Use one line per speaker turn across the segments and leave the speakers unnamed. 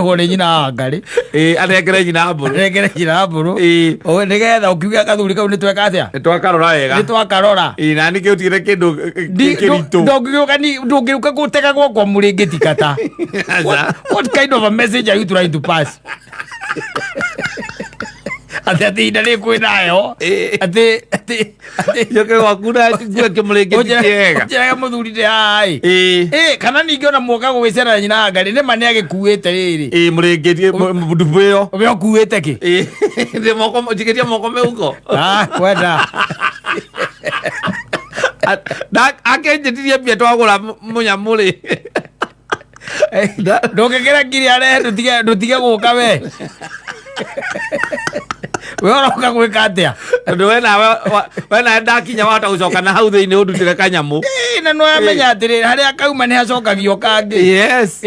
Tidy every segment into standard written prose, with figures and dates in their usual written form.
hore nyina ngari
anengere nyina mburu
o nigetha ukiuga kathuri kau ni tweka atia
twakarora wega
ni twakarora
na ni kiutigire kindu kiritu
ndungiuka gutega gwakwa muringiti kata what kind of a message are you trying to pass ati ndari kwinayo ati
yoke wakuna gwake muringiti yega
njega muthuri de ai kana ningiona muoka gwicera nyina ngari ni mane agikuite riri
muringiti mbuyo
we okuite ki
ndi moko jigetia moko meuko
kwenda
akenjetirie mbia twagura munyamuri
ndungikira ngiri arehe ndutige guka we uroka gwika atia
ndu wena ndakinya wata gucoka na hau thiini undutire kanyamu
na no amenya atiri haria kauma ni hacokagio kangi
yes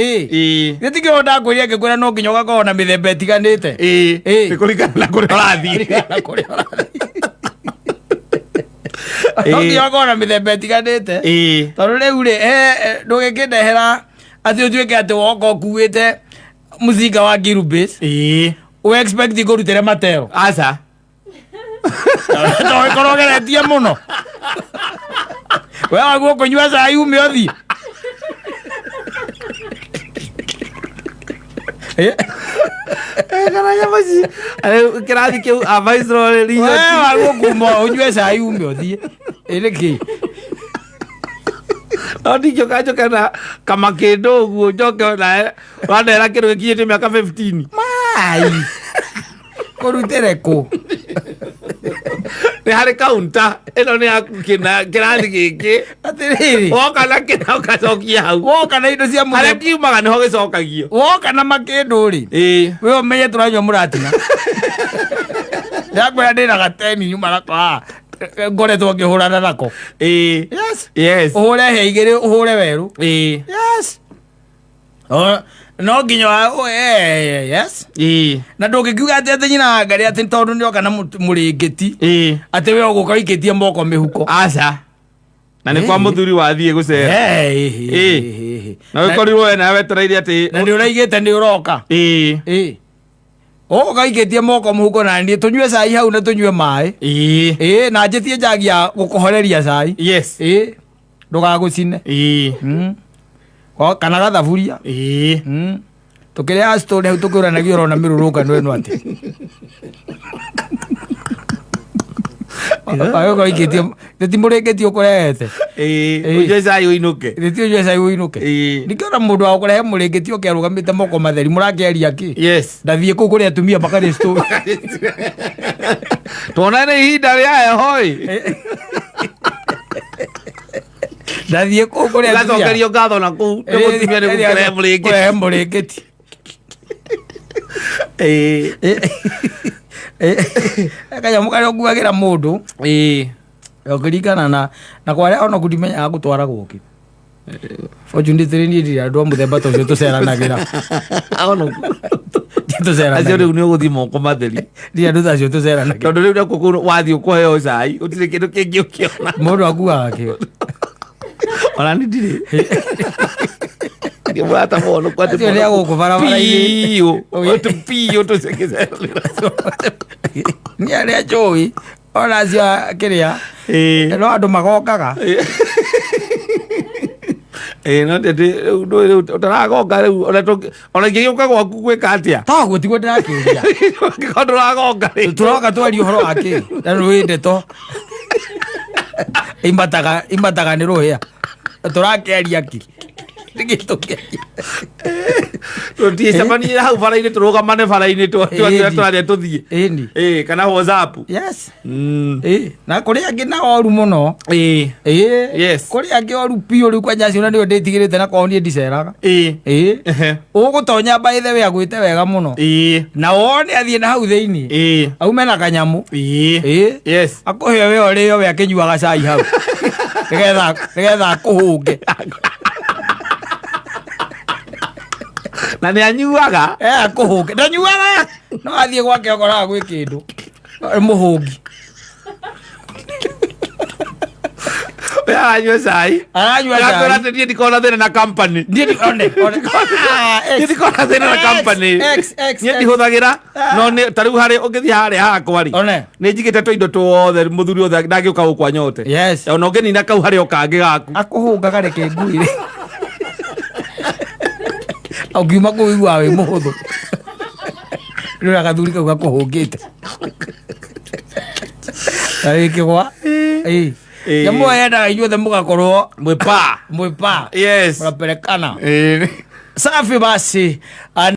nitigirona ngwĩria ngĩkwĩra no nginya ũgakorwo na mĩthemba ĩtiganĩte
nĩ kũringana na kũrĩa ũrathiĩ
no nginya ũgakorwo na mĩthemba ĩtiganĩte tondũ rĩu rĩ ndũgĩkĩndehera atĩ ũtuĩke atĩ woka ũkuĩte mũcinga wa Gilbert expect kũrutĩre mateo
aca
ndũgĩkorwo ũgeretie mũno we waguo kũnyua cai ume ũthiĩ
kana nyamaci kĩrathi kĩu avaisro
we waguo kuma ũnyue cai ume ũthiĩ nĩkĩ
no ndingĩũka njoke na kamakĩndũ ũguo njoke nae wanera kĩndũ gĩkinyĩte mĩaka 15
mai kũrutĩre kũ
nĩ harĩ kaunta ĩno nĩ yaku kĩrathi gĩkĩ
atĩrĩrĩ
woka na kĩna ũgacokia hau
woka na indo cia
harĩa kiumaga nĩho gĩcokagio
woka na makĩndũ rĩ we ũmenye tũranyua mũratina ndakwĩra ndĩna gateni nyuma nakwa ngoretwo ngĩhũrana nako
yes
ũhũre he igĩrĩ ũhũre werũ yes no nginya yes na ndũngĩkiuga atĩ nyina ngari atĩ tondũ nĩoka na mũrĩngĩti atĩ we ũgũka ũikĩtie moko mĩhuko
aca na nĩ kwa mũthuri wathiĩ gũcera na wĩkorirwo we nawe wetereire atĩ
na nĩ ũraigĩte nĩ ũroka ũgũka ũikĩtie moko mũhuko na niĩ tũnyue cai hau na tũnyue maĩ na njĩtie njagi ya gũkũhoreria cai
yes
ndũgagũcine kana gathaburia tukĩrĩa story hau tũkĩũranagio ũrona mĩrũrũngano ĩno atĩ agĩkorwo ikĩtie mũrĩngĩti ũkũrehete
ũnyue cai ũinũke
ũnyue cai ũinũke nĩkĩona mũndũ wa gũkũrehe mũrĩngĩti ũkĩarũgamĩte moko matheri mũrakĩaria kĩ ndathiĩ kũu kũrĩa atumia makarĩ story
tuona nĩ ihinda rĩa heho
ndathiĩ kũu kũrĩa
gacokerio ngatho na kũu nĩ mũtumia nĩ gũkũrehe
mũrĩngĩti kanyamũ karĩa ũkuagĩra mũndũ ũkĩringana na kwarĩa ona kũdimenyaga gũtwara gũkĩ fortunately niĩ ndirĩ andũ a mũthemba ta ũcio tũceranagĩra
acio rĩu nĩ ũgũthiĩ moko matheri
ndirĩ andũ ta acio tũceranagĩra
tondũ rĩu nakũ wathiĩ ũkũheo cai gũtirĩ kĩndũ kĩngĩ ũkĩona
mũndũ akuaga kĩo
ona nĩ ndirĩ ngĩmũrata mũno kwatĩ
nĩ agũkũ barabara-inĩ
piũ tũcekĩceranĩra
nĩ arĩa njũĩ ona acio kĩrĩa no andũ magokaga
no rĩu ũtaragoka rĩu ona ingĩgĩũka gwaku gwĩka atĩa
taguo tiguo ndĩrakĩũria
angĩkorwo ndũragoka
tũroka twaria ũhoro wa kĩ na rũĩ ndeto imbataga nĩ rũhĩa tũrakĩaria kĩ
tũtiĩcemanie hau bara-inĩ tũrũgamane bara-inĩ twarĩa tũthiĩ kana WhatsApp
na kũrĩ angĩ na oru mũno kũrĩ angĩ oru piũ rĩu kwanja acio na nĩo ndĩtigĩrĩte na kwao niĩ ndiceraga ũgũtonya by the way agwĩte wega mũno na wone athiĩ na hau thĩinĩ aume na kanyamũ akũhe we ũrĩo we akĩnyuaga cai hau nĩgetha akũhũnge
na nĩ anyuaga
akũhũnge ndanyuaga no athiĩ gwake okoraga gwĩ kĩndũ mũhũngi
Aranyua cai. Ngakora ndiye ndikona thina na company.
Ndiye ndikona.
Ndiye ndikona thina na company. Ndiye ndihuthagira no ni tariu hari ungithi hari hakwa ri. Ni njigite to indo tuothe muthuri othe ndagiuka gukwa nyote.
Yes.
Ona ungeni na kau hari okangi gaku.
Akuhunga gareke nguire. Augima kuigua we muhuthu. Rura gathuri kau gakuhungite. Ai kigwa. Jamu yenda inyuothe mugakorwo
mwipa.
Mwipa.
Yes.
Murapelekana. Safi basi.